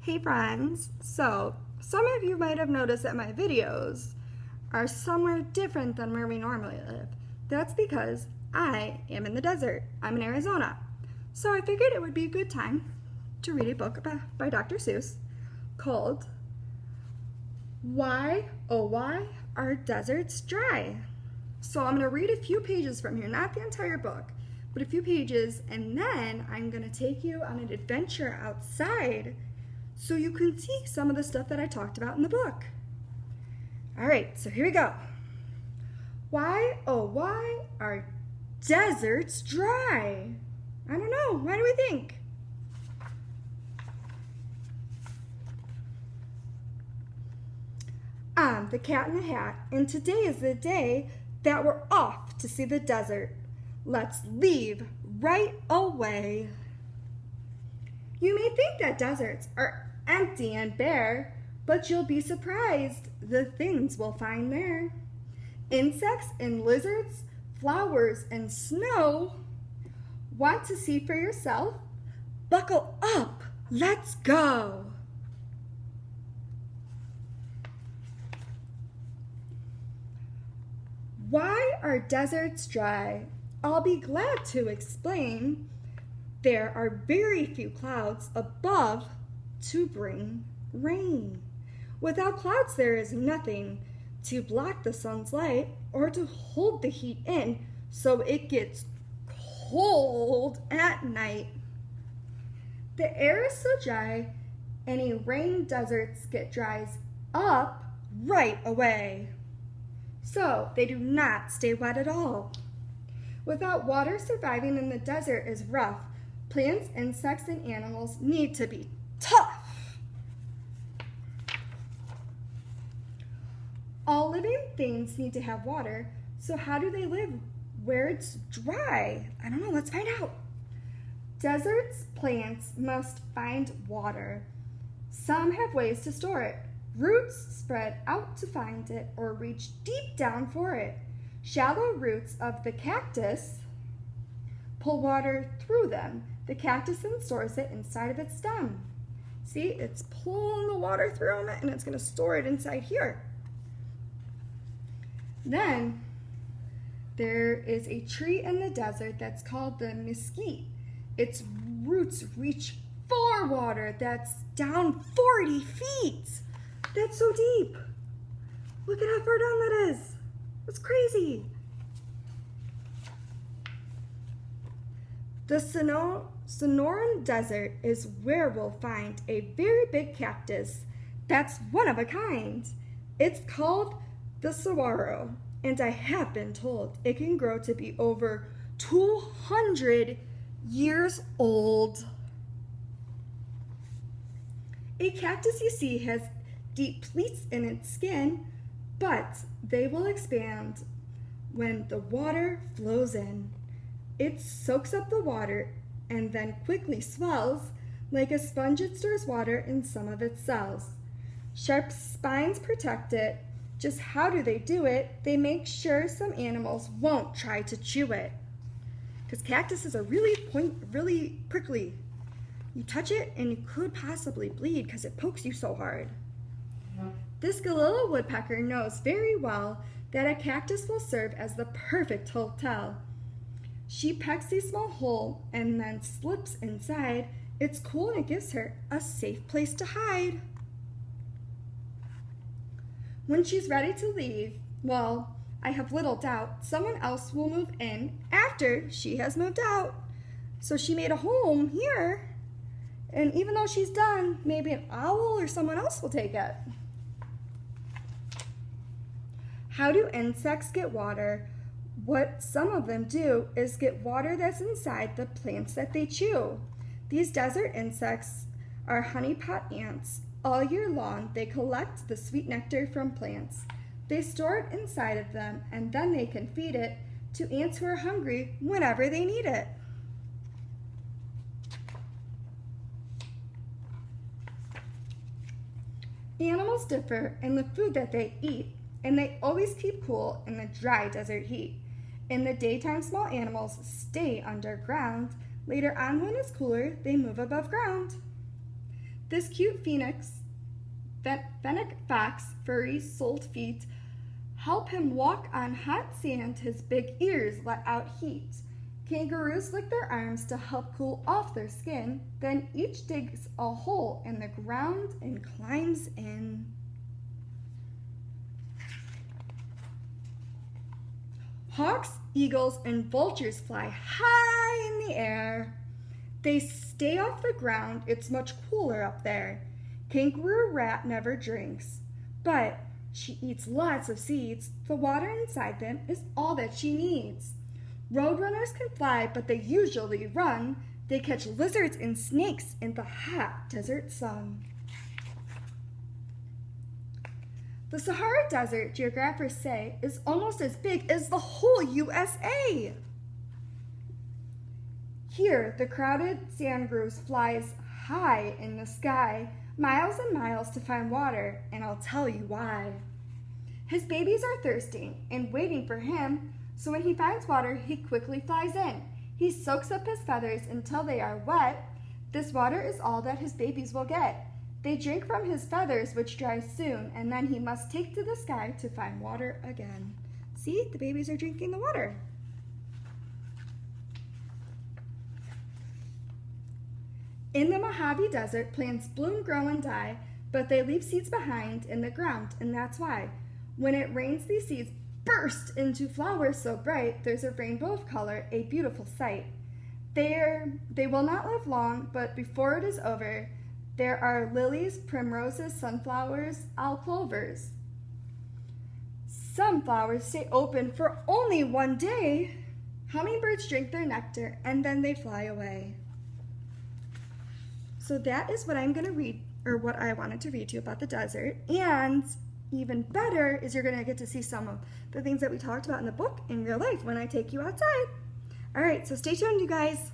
Hey friends, so some of you might have noticed that my videos are somewhere different than where we normally live. That's because I am in the desert. I'm in Arizona. So I figured it would be a good time to read a book by Dr. Seuss called Why, Oh Why Are Deserts Dry? So I'm going to read a few pages from here, not the entire book, but a few pages, and then I'm going to take you on an adventure outside so you can see some of the stuff that I talked about in the book. All right, so here we go. Why, oh why are deserts dry? I don't know, why do we think? I'm the Cat in the Hat, and today is the day that we're off to see the desert. Let's leave right away. You may think that deserts are empty and bare, but you'll be surprised the things we'll find there. Insects and lizards, flowers and snow. Want to see for yourself? Buckle up, let's go. Why are deserts dry? I'll be glad to explain. There are very few clouds above to bring rain. Without clouds, there is nothing to block the sun's light or to hold the heat in so it gets cold at night. The air is so dry, any rain deserts get dries up right away. So they do not stay wet at all. Without water, surviving in the desert is rough. Plants, insects, and animals need to be tough. All living things need to have water, so how do they live where it's dry? I don't know, let's find out. Deserts, plants must find water. Some have ways to store it. Roots spread out to find it or reach deep down for it. Shallow roots of the cactus pull water through them. The cactus then stores it inside of its stem. See, it's pulling the water through it and it's going to store it inside here. Then there is a tree in the desert that's called the mesquite. Its roots reach for water that's down 40 feet. That's so deep. Look at how far down that is. That's crazy. The Sonoran Desert is where we'll find a very big cactus that's one of a kind. It's called the saguaro, and I have been told it can grow to be over 200 years old. A cactus, you see, has deep pleats in its skin, but they will expand when the water flows in. It soaks up the water and then quickly swells. Like a sponge, it stores water in some of its cells. Sharp spines protect it. Just how do they do it? They make sure some animals won't try to chew it. Because cactuses are really prickly. You touch it and you could possibly bleed because it pokes you so hard. This Galilla woodpecker knows very well that a cactus will serve as the perfect hotel. She pecks a small hole and then slips inside. It's cool and it gives her a safe place to hide. When she's ready to leave, well, I have little doubt someone else will move in after she has moved out. So she made a home here, and even though she's done, maybe an owl or someone else will take it. How do insects get water? What some of them do is get water that's inside the plants that they chew. These desert insects are honeypot ants. All year long, they collect the sweet nectar from plants. They store it inside of them, and then they can feed it to ants who are hungry whenever they need it. Animals differ in the food that they eat, and they always keep cool in the dry desert heat. In the daytime, small animals stay underground. Later on, when it's cooler, they move above ground. This cute fennec fox, furry, soled feet help him walk on hot sand. His big ears let out heat. Kangaroos lick their arms to help cool off their skin. Then each digs a hole in the ground and climbs in. Hawks, eagles, and vultures fly high in the air. They stay off the ground. It's much cooler up there. Kangaroo rat never drinks, but she eats lots of seeds. The water inside them is all that she needs. Roadrunners can fly, but they usually run. They catch lizards and snakes in the hot desert sun. The Sahara Desert, geographers say, is almost as big as the whole USA. Here, the crowded sand grouse flies high in the sky, miles and miles to find water, and I'll tell you why. His babies are thirsty and waiting for him, so when he finds water, he quickly flies in. He soaks up his feathers until they are wet. This water is all that his babies will get. They drink from his feathers, which dry soon, and then he must take to the sky to find water again. See, the babies are drinking the water. In the Mojave Desert, plants bloom, grow, and die, but they leave seeds behind in the ground, and that's why. When it rains, these seeds burst into flowers so bright, there's a rainbow of color, a beautiful sight. They will not live long, but before it is over, there are lilies, primroses, sunflowers, clovers. Some flowers stay open for only one day. Hummingbirds drink their nectar, and then they fly away. So that is what I'm going to read, or what I wanted to read to you about the desert. And even better is you're going to get to see some of the things that we talked about in the book in real life when I take you outside. All right, so stay tuned, you guys.